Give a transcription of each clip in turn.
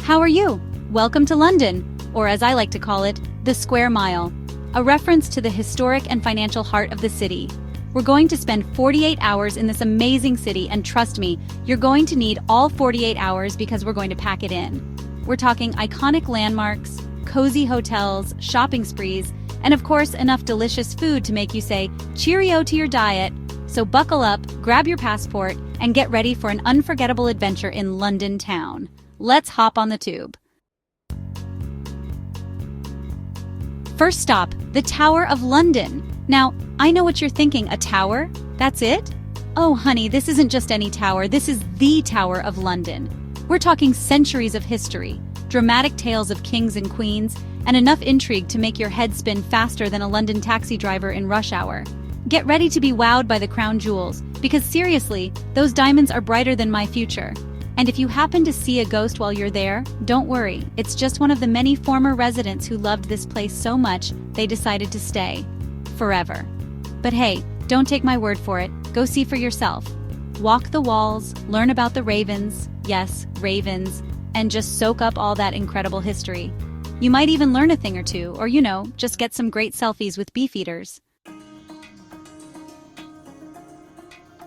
How are you? Welcome to London, or as I like to call it, the Square Mile, a reference to the historic and financial heart of the city. We're going to spend 48 hours in this amazing city, and trust me, you're going to need all 48 hours because we're going to pack it in. We're talking iconic landmarks, cozy hotels, shopping sprees, and of course enough delicious food to make you say cheerio to your diet. So buckle up, grab your passport, and get ready for an unforgettable adventure in London town. Let's hop on the tube. First stop, the Tower of London. Now, I know what you're thinking, a tower? That's it? Oh honey, this isn't just any tower, this is the Tower of London. We're talking centuries of history, dramatic tales of kings and queens, and enough intrigue to make your head spin faster than a London taxi driver in rush hour. Get ready to be wowed by the crown jewels, because seriously, those diamonds are brighter than my future. And if you happen to see a ghost while you're there, don't worry, it's just one of the many former residents who loved this place so much, they decided to stay. Forever. But hey, don't take my word for it, go see for yourself. Walk the walls, learn about the ravens, yes, ravens, and just soak up all that incredible history. You might even learn a thing or two, or just get some great selfies with beefeaters.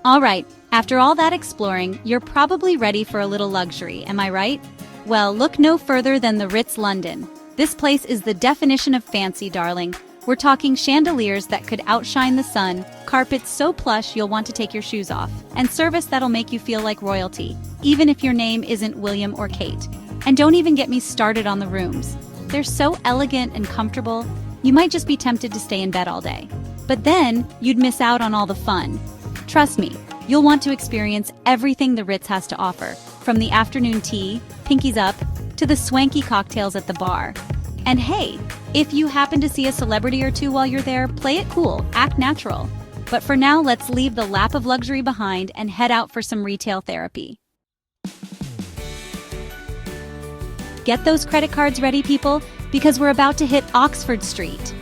Alright, after all that exploring, you're probably ready for a little luxury, am I right? Well, look no further than the Ritz London. This place is the definition of fancy, darling. We're talking chandeliers that could outshine the sun, carpets so plush you'll want to take your shoes off, and service that'll make you feel like royalty, even if your name isn't William or Kate. And don't even get me started on the rooms. They're so elegant and comfortable, you might just be tempted to stay in bed all day. But then, you'd miss out on all the fun. Trust me, you'll want to experience everything the Ritz has to offer, from the afternoon tea, pinkies up, to the swanky cocktails at the bar. And hey, if you happen to see a celebrity or two while you're there, play it cool, act natural. But for now, let's leave the lap of luxury behind and head out for some retail therapy. Get those credit cards ready, people, because we're about to hit Oxford Street.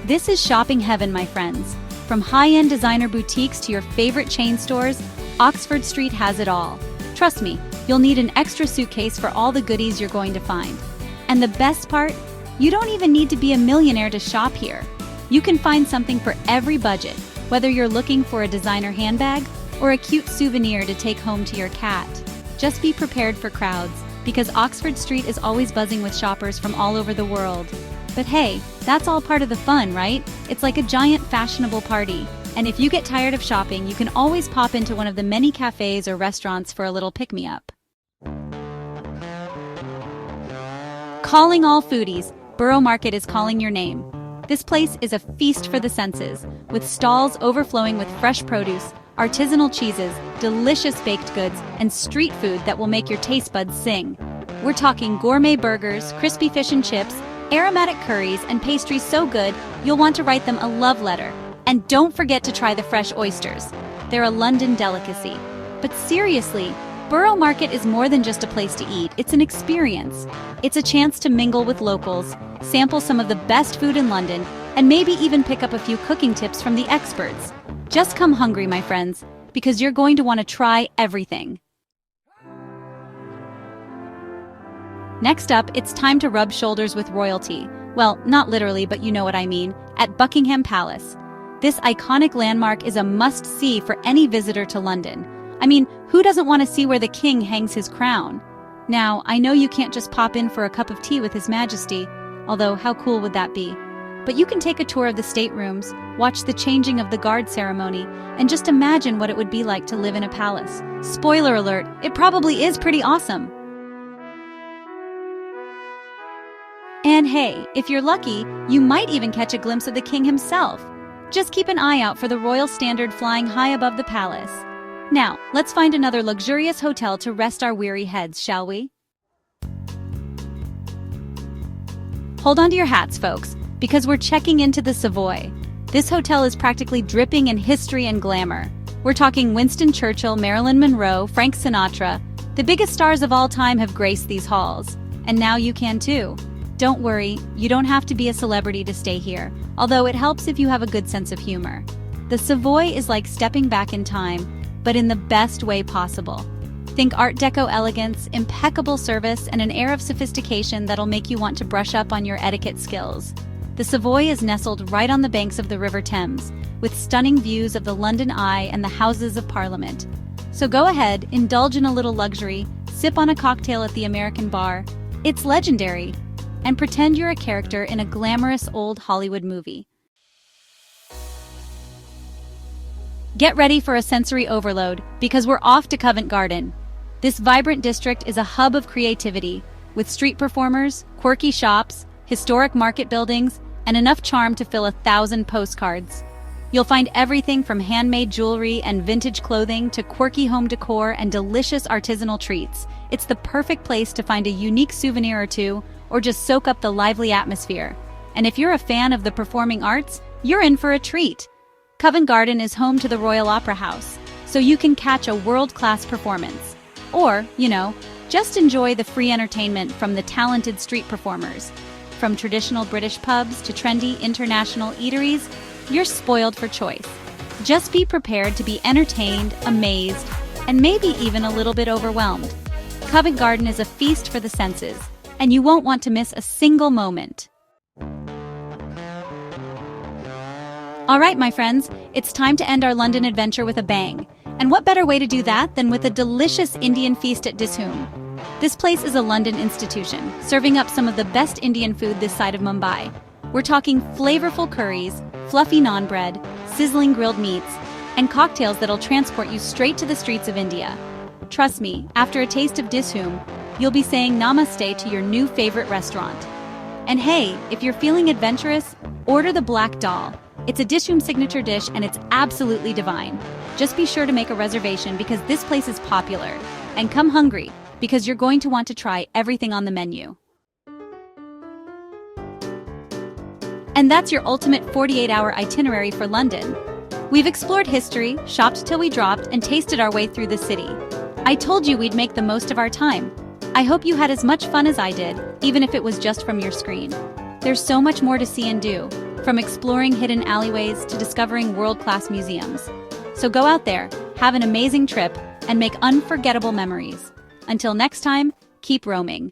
This is shopping heaven, my friends. From high-end designer boutiques to your favorite chain stores, Oxford Street has it all. Trust me, you'll need an extra suitcase for all the goodies you're going to find. And the best part? You don't even need to be a millionaire to shop here. You can find something for every budget, whether you're looking for a designer handbag or a cute souvenir to take home to your cat. Just be prepared for crowds, because Oxford Street is always buzzing with shoppers from all over the world. But hey, that's all part of the fun, right? It's like a giant fashionable party. And if you get tired of shopping, you can always pop into one of the many cafes or restaurants for a little pick-me-up. Calling all foodies, Borough Market is calling your name. This place is a feast for the senses, with stalls overflowing with fresh produce, artisanal cheeses, delicious baked goods, and street food that will make your taste buds sing. We're talking gourmet burgers, crispy fish and chips, aromatic curries, and pastries so good, you'll want to write them a love letter. And don't forget to try the fresh oysters. They're a London delicacy. But seriously, Borough Market is more than just a place to eat, it's an experience. It's a chance to mingle with locals, sample some of the best food in London, and maybe even pick up a few cooking tips from the experts. Just come hungry, my friends, because you're going to want to try everything. Next up, it's time to rub shoulders with royalty. Well, not literally, but you know what I mean, at Buckingham Palace. This iconic landmark is a must-see for any visitor to London. I mean, who doesn't want to see where the king hangs his crown? Now, I know you can't just pop in for a cup of tea with His Majesty, although how cool would that be? But you can take a tour of the staterooms, watch the changing of the guard ceremony, and just imagine what it would be like to live in a palace. Spoiler alert, it probably is pretty awesome. And hey, if you're lucky, you might even catch a glimpse of the king himself. Just keep an eye out for the royal standard flying high above the palace. Now, let's find another luxurious hotel to rest our weary heads, shall we? Hold on to your hats, folks, because we're checking into the Savoy. This hotel is practically dripping in history and glamour. We're talking Winston Churchill, Marilyn Monroe, Frank Sinatra. The biggest stars of all time have graced these halls. And now you can too. Don't worry, you don't have to be a celebrity to stay here, although it helps if you have a good sense of humor. The Savoy is like stepping back in time, but in the best way possible. Think Art Deco elegance, impeccable service, and an air of sophistication that'll make you want to brush up on your etiquette skills. The Savoy is nestled right on the banks of the River Thames, with stunning views of the London Eye and the Houses of Parliament. So go ahead, indulge in a little luxury, sip on a cocktail at the American bar. It's legendary. And pretend you're a character in a glamorous old Hollywood movie. Get ready for a sensory overload, because we're off to Covent Garden. This vibrant district is a hub of creativity, with street performers, quirky shops, historic market buildings, and enough charm to fill 1,000 postcards. You'll find everything from handmade jewelry and vintage clothing to quirky home decor and delicious artisanal treats. It's the perfect place to find a unique souvenir or two, or just soak up the lively atmosphere. And if you're a fan of the performing arts, you're in for a treat. Covent Garden is home to the Royal Opera House, so you can catch a world-class performance. Or, just enjoy the free entertainment from the talented street performers. From traditional British pubs to trendy international eateries, you're spoiled for choice. Just be prepared to be entertained, amazed, and maybe even a little bit overwhelmed. Covent Garden is a feast for the senses, and you won't want to miss a single moment. All right, my friends, it's time to end our London adventure with a bang. And what better way to do that than with a delicious Indian feast at Dishoom? This place is a London institution, serving up some of the best Indian food this side of Mumbai. We're talking flavorful curries, fluffy naan bread, sizzling grilled meats, and cocktails that'll transport you straight to the streets of India. Trust me, after a taste of Dishoom, you'll be saying namaste to your new favorite restaurant. And hey, if you're feeling adventurous, order the Black Dal. It's a Dishoom signature dish and it's absolutely divine. Just be sure to make a reservation because this place is popular. And come hungry, because you're going to want to try everything on the menu. And that's your ultimate 48-hour itinerary for London. We've explored history, shopped till we dropped, and tasted our way through the city. I told you we'd make the most of our time. I hope you had as much fun as I did, even if it was just from your screen. There's so much more to see and do, from exploring hidden alleyways to discovering world-class museums. So go out there, have an amazing trip, and make unforgettable memories. Until next time, keep roaming.